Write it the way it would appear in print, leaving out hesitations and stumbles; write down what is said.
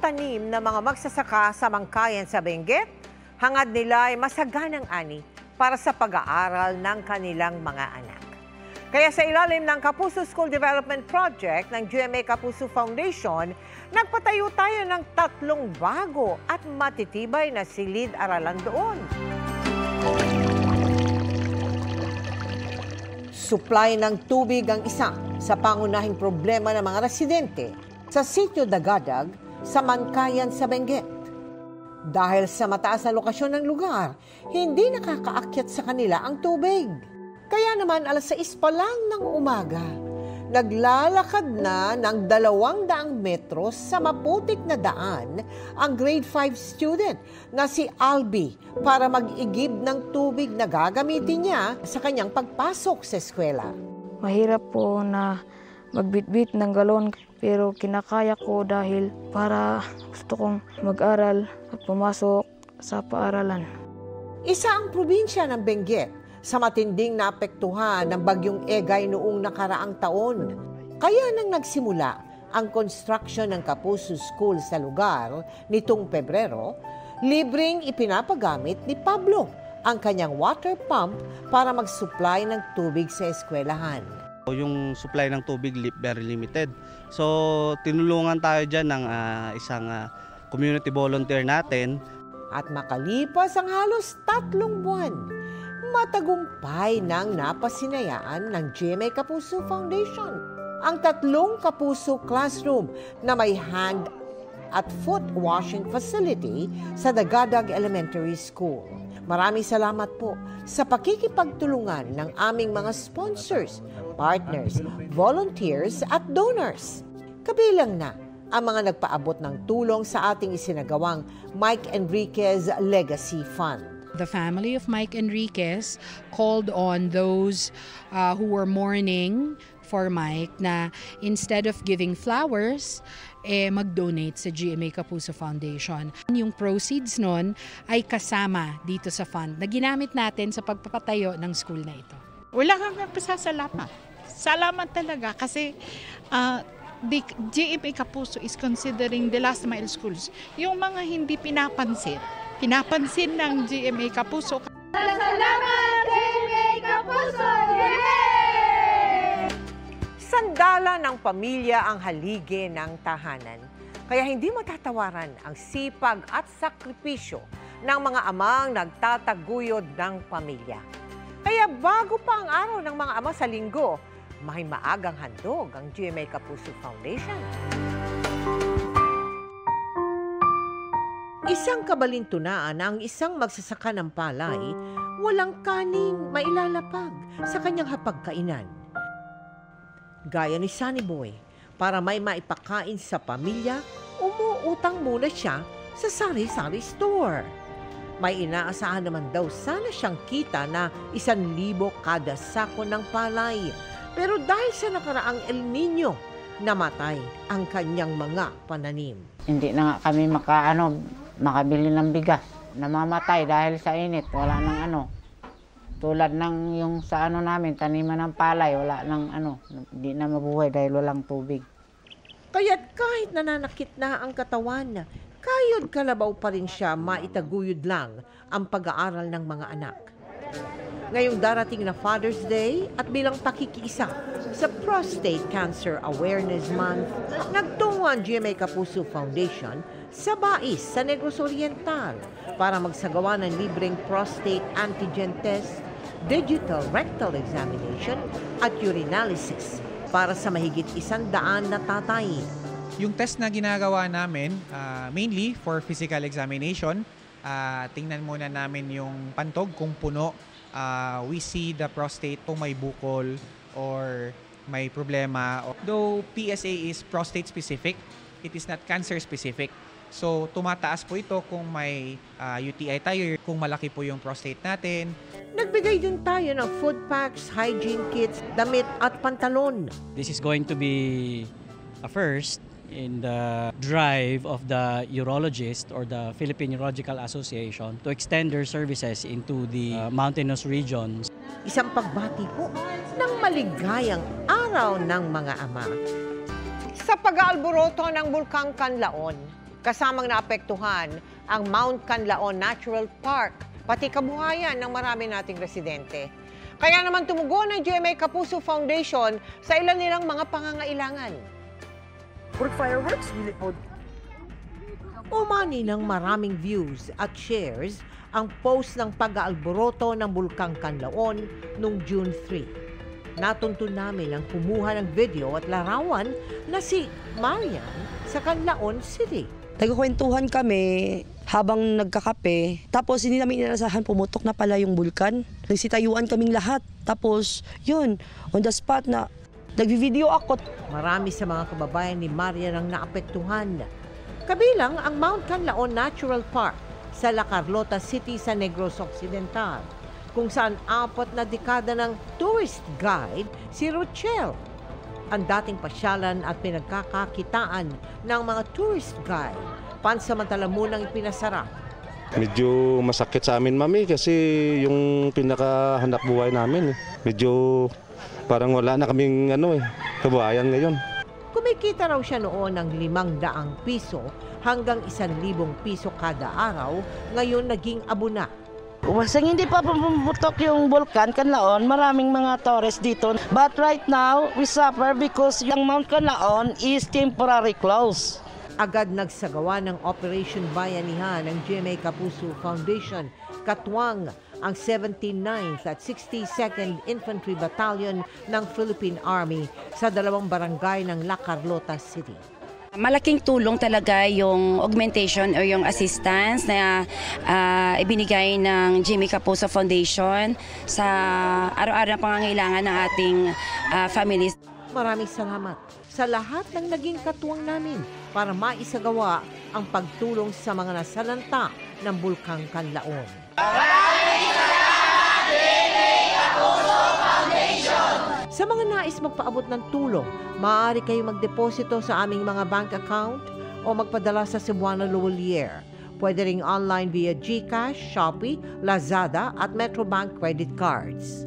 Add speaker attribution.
Speaker 1: tanim ng mga magsasaka sa Mangkayan sa Benguet, hangad nila ay masaganang ani para sa pag-aaral ng kanilang mga anak. Kaya sa ilalim ng Kapuso School Development Project ng GMA Kapuso Foundation, nagpatayo tayo ng 3 bago at matitibay na silid-aralan doon. Supply ng tubig ang isa sa pangunahing problema ng mga residente sa Sitio Dagadag sa Mangkayan sa Benguet. Dahil sa mataas na lokasyon ng lugar, hindi nakakaakyat sa kanila ang tubig. Kaya naman 6:00 pa lang ng umaga, naglalakad na ng 200 metros sa maputik na daan ang grade 5 student na si Albi para mag-igib ng tubig na gagamitin niya sa kanyang pagpasok sa eskwela.
Speaker 2: Mahirap po na magbitbit ng galon pero kinakaya ko dahil para gusto kong mag-aral at pumasok sa paaralan.
Speaker 1: Isa ang probinsya ng Benguet sa matinding naapektuhan ng bagyong Egay noong nakaraang taon. Kaya nang nagsimula ang construction ng Kapuso School sa lugar nitong Pebrero, libreng ipinapagamit ni Pablo ang kanyang water pump para mag-supply ng tubig sa eskwelahan.
Speaker 3: Yung supply ng tubig very limited. So tinulungan tayo dyan ng isang community volunteer natin.
Speaker 1: At makalipas ang halos 3 buwan, matagumpay nang napasinayaan ng GMA Kapuso Foundation ang 3 Kapuso classroom na may hand at foot washing facility sa Dagadag Elementary School. Maraming salamat po sa pakikipagtulungan ng aming mga sponsors, partners, volunteers at donors. Kabilang na ang mga nagpaabot ng tulong sa ating isinagawang Mike Enriquez Legacy Fund.
Speaker 4: The family of Mike Enriquez called on those who were mourning for Mike na instead of giving flowers, mag-donate sa GMA Kapuso Foundation. Yung proceeds nun ay kasama dito sa fund na ginamit natin sa pagpapatayo ng school na ito.
Speaker 5: Wala kang pasasalamat. Salamat talaga kasi the GMA Kapuso is considering the last mile schools. Yung mga hindi pinapansin ng GMA Kapuso.
Speaker 6: Salamat GMA Kapuso!
Speaker 1: Sandala ng pamilya ang haligi ng tahanan. Kaya hindi matatawaran ang sipag at sakripisyo ng mga amang nagtataguyod ng pamilya. Kaya bago pa ang araw ng mga ama sa linggo, may maagang handog ang GMA Kapuso Foundation. Isang kabalintunaan na ang isang magsasaka ng palay, walang kaning mailalapag sa kanyang hapagkainan. Gaya ni Sunny Boy, para may maipakain sa pamilya, umuutang muna siya sa sari-sari store. May inaasahan naman daw sana siyang kita na 1,000 kada sako ng palay. Pero dahil sa nakaraang El Nino, namatay ang kanyang mga pananim.
Speaker 7: Hindi na nga kami makabili ng bigas. Namamatay dahil sa init. Wala nang tulad ng yung sa namin, taniman ng palay, wala nang hindi na mabuhay dahil walang tubig.
Speaker 1: Kaya't kahit nananakit na ang katawan, kayod kalabaw pa rin siya maitaguyod lang ang pag-aaral ng mga anak. Ngayong darating na Father's Day at bilang pakikiisa sa Prostate Cancer Awareness Month, nagtungo ang GMA Kapuso Foundation sa Bais sa Negros Oriental para magsagawa ng libreng prostate antigen test, digital rectal examination at urinalysis para sa mahigit 100 na tatay.
Speaker 8: Yung test na ginagawa namin, mainly for physical examination, tingnan muna namin yung pantog kung puno. We see the prostate kung may bukol or may problema. Though PSA is prostate specific, it is not cancer specific. So tumataas po ito kung may UTI tayo, kung malaki po yung prostate natin.
Speaker 1: Nagbigay din tayo ng food packs, hygiene kits, damit at pantalon.
Speaker 9: This is going to be a first in the drive of the urologist or the Philippine Urological Association to extend their services into the mountainous regions.
Speaker 1: Isang pagbati po ng maligayang araw ng mga ama. Sa pag-aalboroto ng Bulkang Kanlaon, Kasamang naapektuhan ang Mount Canlaon Natural Park, pati kabuhayan ng marami nating residente. Kaya naman tumugon ang GMA Kapuso Foundation sa ilan nilang mga pangangailangan.
Speaker 10: For fireworks,
Speaker 1: Umani ng maraming views at shares ang post ng pag-aalboroto ng Bulkang Canlaon noong June 3. Natuntun namin ang kumuha ng video at larawan na si Marian sa Canlaon City.
Speaker 10: Nagkukwentuhan kami habang nagkakape. Tapos hindi namin inaasahan pumutok na pala yung bulkan. Nagsitayuan kaming lahat. Tapos yun, on the spot na nagvi-video ako.
Speaker 1: Marami sa mga kababayan ni Marian ang naapektuhan. Kabilang ang Mount Canlaon Natural Park sa La Carlota City sa Negros Occidental, kung saan 4 na dekada ng tourist guide si Rochelle. Ang dating pasyalan at pinagkakakitaan ng mga tourist guide, pansamantala munang ipinasara.
Speaker 11: Medyo masakit sa amin, Mami, kasi yung pinakahanap buhay namin, medyo parang wala na kaming kabuhayan ngayon.
Speaker 1: Kumikita raw siya noon ng 500 piso hanggang 1,000 piso kada araw, ngayon naging abo na.
Speaker 10: Wasang hindi pa pumutok yung Bulkan Canlaon, maraming mga tourists dito. But right now, we suffer because yung Mount Canlaon is temporary closed.
Speaker 1: Agad nagsagawa ng Operation Bayanihan ng GMA Kapuso Foundation, katuwang ang 79th at 62nd Infantry Battalion ng Philippine Army sa 2 barangay ng La Carlota City.
Speaker 12: Malaking tulong talaga yung augmentation o yung assistance na ibinigay ng GMA Kapuso Foundation sa araw-araw na pangangailangan ng ating families.
Speaker 1: Maraming salamat sa lahat ng naging katuwang namin para maisagawa ang pagtulong sa mga nasalanta ng Bulkang Canlaon. Sa mga nais magpaabot ng tulong, maaari kayo magdeposito sa aming mga bank account o magpadala sa Cebuana Luwalier. Pwede ring online via GCash, Shopee, Lazada at Metrobank credit cards.